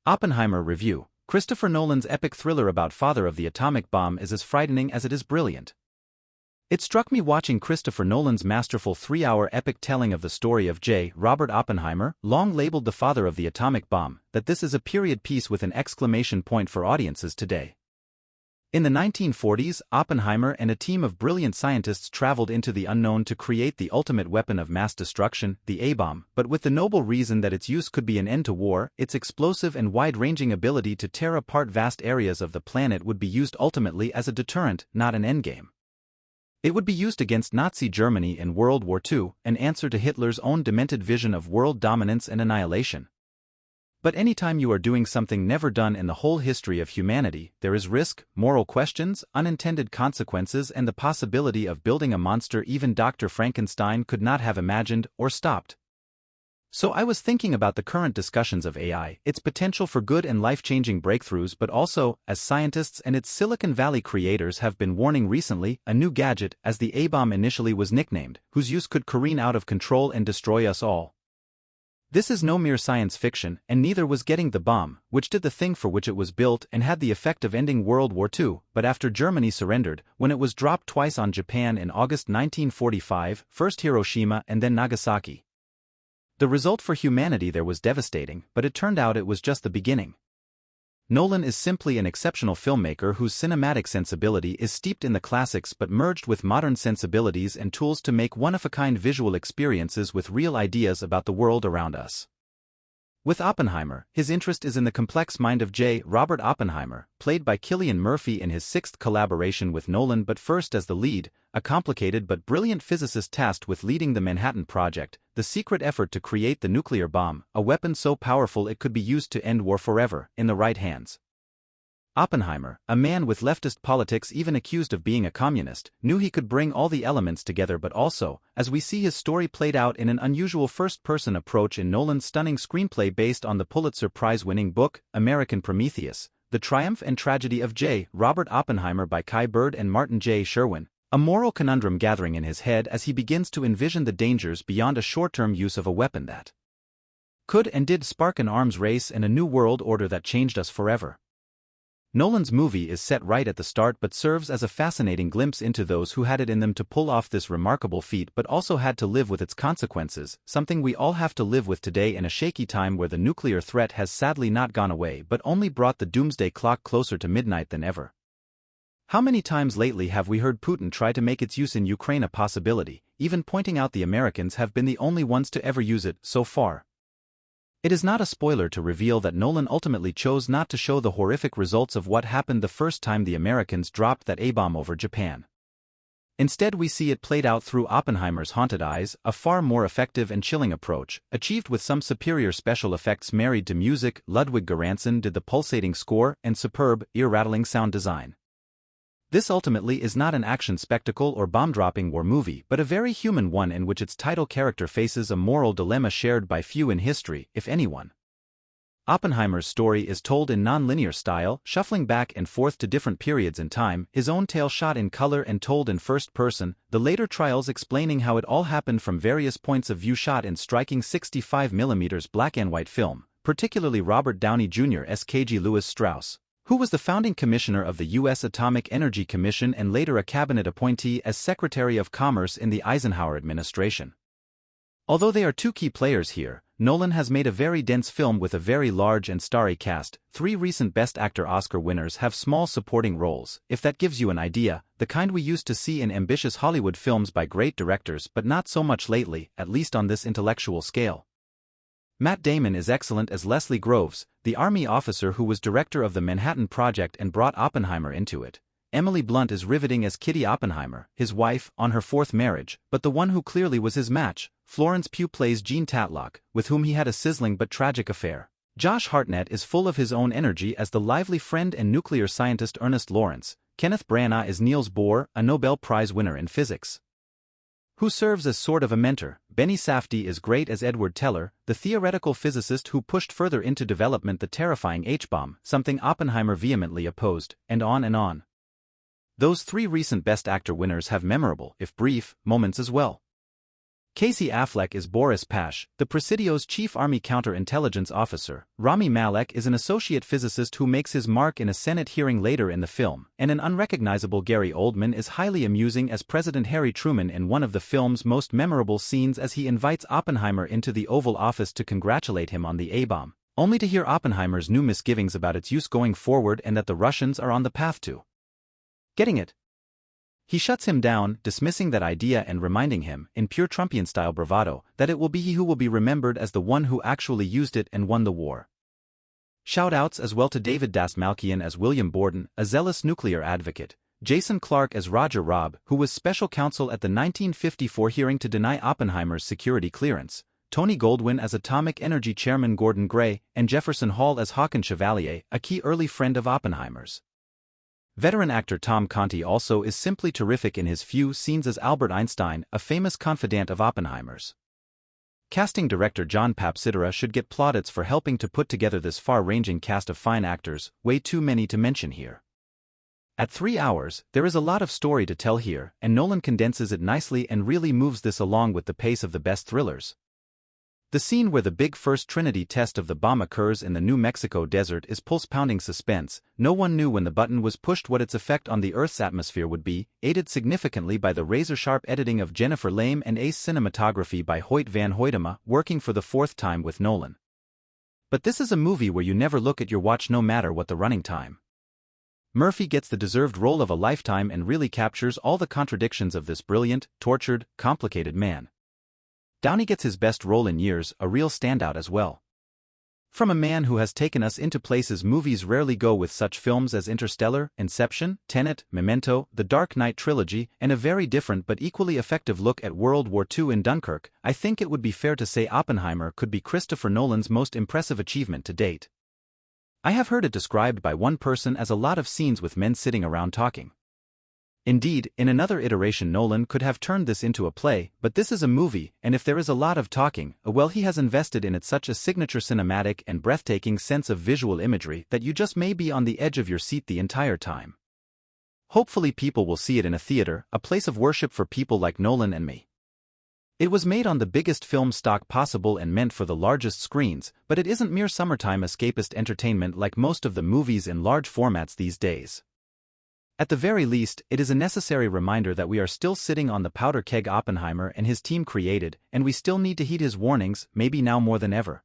Oppenheimer Review. Christopher Nolan's epic thriller about father of the atomic bomb is as frightening as it is brilliant. It struck me watching Christopher Nolan's masterful 3-hour epic telling of the story of J. Robert Oppenheimer, long labeled the father of the atomic bomb, that this is a period piece with an exclamation point for audiences today. In the 1940s, Oppenheimer and a team of brilliant scientists traveled into the unknown to create the ultimate weapon of mass destruction, the A-bomb, but with the noble reason that its use could be an end to war. Its explosive and wide-ranging ability to tear apart vast areas of the planet would be used ultimately as a deterrent, not an endgame. It would be used against Nazi Germany in World War II, an answer to Hitler's own demented vision of world dominance and annihilation. But anytime you are doing something never done in the whole history of humanity, there is risk, moral questions, unintended consequences, and the possibility of building a monster even Dr. Frankenstein could not have imagined or stopped. So I was thinking about the current discussions of AI, its potential for good and life-changing breakthroughs, but also, as scientists and its Silicon Valley creators have been warning recently, a new gadget, as the A-bomb initially was nicknamed, whose use could careen out of control and destroy us all. This is no mere science fiction, and neither was getting the bomb, which did the thing for which it was built and had the effect of ending World War II, but after Germany surrendered, when it was dropped twice on Japan in August 1945, first Hiroshima and then Nagasaki. The result for humanity there was devastating, but it turned out it was just the beginning. Nolan is simply an exceptional filmmaker whose cinematic sensibility is steeped in the classics but merged with modern sensibilities and tools to make one-of-a-kind visual experiences with real ideas about the world around us. With Oppenheimer, his interest is in the complex mind of J. Robert Oppenheimer, played by Cillian Murphy in his sixth collaboration with Nolan, but first as the lead, a complicated but brilliant physicist tasked with leading the Manhattan Project, the secret effort to create the nuclear bomb, a weapon so powerful it could be used to end war forever, in the right hands. Oppenheimer, a man with leftist politics even accused of being a communist, knew he could bring all the elements together, but also, as we see his story played out in an unusual first-person approach in Nolan's stunning screenplay based on the Pulitzer Prize-winning book, American Prometheus, The Triumph and Tragedy of J. Robert Oppenheimer by Kai Bird and Martin J. Sherwin, a moral conundrum gathering in his head as he begins to envision the dangers beyond a short-term use of a weapon that could and did spark an arms race and a new world order that changed us forever. Nolan's movie is set right at the start but serves as a fascinating glimpse into those who had it in them to pull off this remarkable feat but also had to live with its consequences, something we all have to live with today in a shaky time where the nuclear threat has sadly not gone away but only brought the doomsday clock closer to midnight than ever. How many times lately have we heard Putin try to make its use in Ukraine a possibility, even pointing out the Americans have been the only ones to ever use it so far? It is not a spoiler to reveal that Nolan ultimately chose not to show the horrific results of what happened the first time the Americans dropped that A-bomb over Japan. Instead we see it played out through Oppenheimer's haunted eyes, a far more effective and chilling approach, achieved with some superior special effects married to music. Ludwig Göransson did the pulsating score and superb, ear-rattling sound design. This ultimately is not an action spectacle or bomb-dropping war movie but a very human one in which its title character faces a moral dilemma shared by few in history, if anyone. Oppenheimer's story is told in non-linear style, shuffling back and forth to different periods in time, his own tale shot in color and told in first person, the later trials explaining how it all happened from various points of view shot in striking 65mm black and white film, particularly Robert Downey Jr.'s K.G. Lewis Strauss, who was the founding commissioner of the U.S. Atomic Energy Commission and later a cabinet appointee as Secretary of Commerce in the Eisenhower administration. Although they are two key players here, Nolan has made a very dense film with a very large and starry cast. 3 recent Best Actor Oscar winners have small supporting roles, if that gives you an idea, the kind we used to see in ambitious Hollywood films by great directors but not so much lately, at least on this intellectual scale. Matt Damon is excellent as Leslie Groves, the army officer who was director of the Manhattan Project and brought Oppenheimer into it. Emily Blunt is riveting as Kitty Oppenheimer, his wife, on her 4th marriage, but the one who clearly was his match. Florence Pugh plays Jean Tatlock, with whom he had a sizzling but tragic affair. Josh Hartnett is full of his own energy as the lively friend and nuclear scientist Ernest Lawrence. Kenneth Branagh is Niels Bohr, a Nobel Prize winner in physics, who serves as sort of a mentor. Benny Safdie is great as Edward Teller, the theoretical physicist who pushed further into development the terrifying H-bomb, something Oppenheimer vehemently opposed, and on and on. Those 3 recent Best Actor winners have memorable, if brief, moments as well. Casey Affleck is Boris Pash, the Presidio's chief army counterintelligence officer. Rami Malek is an associate physicist who makes his mark in a Senate hearing later in the film, and an unrecognizable Gary Oldman is highly amusing as President Harry Truman in one of the film's most memorable scenes as he invites Oppenheimer into the Oval Office to congratulate him on the A-bomb, only to hear Oppenheimer's new misgivings about its use going forward and that the Russians are on the path to getting it. He shuts him down, dismissing that idea and reminding him, in pure Trumpian-style bravado, that it will be he who will be remembered as the one who actually used it and won the war. Shout-outs as well to David Dastmalchian as William Borden, a zealous nuclear advocate, Jason Clarke as Roger Robb, who was special counsel at the 1954 hearing to deny Oppenheimer's security clearance, Tony Goldwyn as Atomic Energy Chairman Gordon Gray, and Jefferson Hall as Håkon Chevalier, a key early friend of Oppenheimer's. Veteran actor Tom Conti also is simply terrific in his few scenes as Albert Einstein, a famous confidant of Oppenheimer's. Casting director John Papsidera should get plaudits for helping to put together this far-ranging cast of fine actors, way too many to mention here. At 3 hours, there is a lot of story to tell here, and Nolan condenses it nicely and really moves this along with the pace of the best thrillers. The scene where the big first Trinity test of the bomb occurs in the New Mexico desert is pulse-pounding suspense. No one knew when the button was pushed what its effect on the Earth's atmosphere would be, aided significantly by the razor-sharp editing of Jennifer Lame and ace cinematography by Hoyt van Hoytema, working for the 4th time with Nolan. But this is a movie where you never look at your watch no matter what the running time. Murphy gets the deserved role of a lifetime and really captures all the contradictions of this brilliant, tortured, complicated man. Downey gets his best role in years, a real standout as well. From a man who has taken us into places movies rarely go with such films as Interstellar, Inception, Tenet, Memento, The Dark Knight trilogy, and a very different but equally effective look at World War II in Dunkirk, I think it would be fair to say Oppenheimer could be Christopher Nolan's most impressive achievement to date. I have heard it described by one person as a lot of scenes with men sitting around talking. Indeed, in another iteration Nolan could have turned this into a play, but this is a movie, and if there is a lot of talking, well, he has invested in it such a signature cinematic and breathtaking sense of visual imagery that you just may be on the edge of your seat the entire time. Hopefully people will see it in a theater, a place of worship for people like Nolan and me. It was made on the biggest film stock possible and meant for the largest screens, but it isn't mere summertime escapist entertainment like most of the movies in large formats these days. At the very least, it is a necessary reminder that we are still sitting on the powder keg Oppenheimer and his team created, and we still need to heed his warnings, maybe now more than ever.